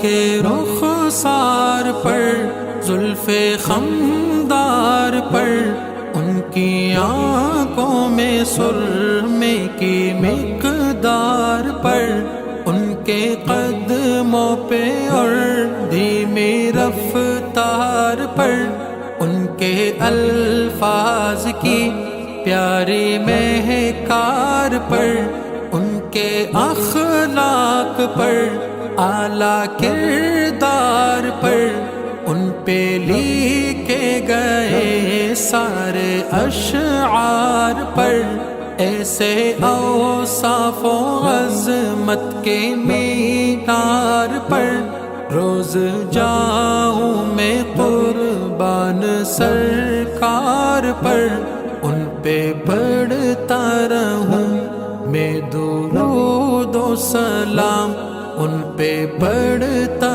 کے رخسار پر، زلف خمدار پر، ان کی آنکھوں میں سرمے کی مقدار پر، ان کے قدموں پہ اور دھیمی رفتار پر، ان کے الفاظ کی پیاری مہکار پر، ان کے اخلاق پر، اعلیٰ کردار پر، ان پہ لکھے گئے سارے اشعار پر، ایسے اوصاف و عظمت کے مینار پر، روز جاؤں میں قربان سرکار پر، ان پہ پڑھتا رہوں میں درود و سلام، ان پہ پڑھتا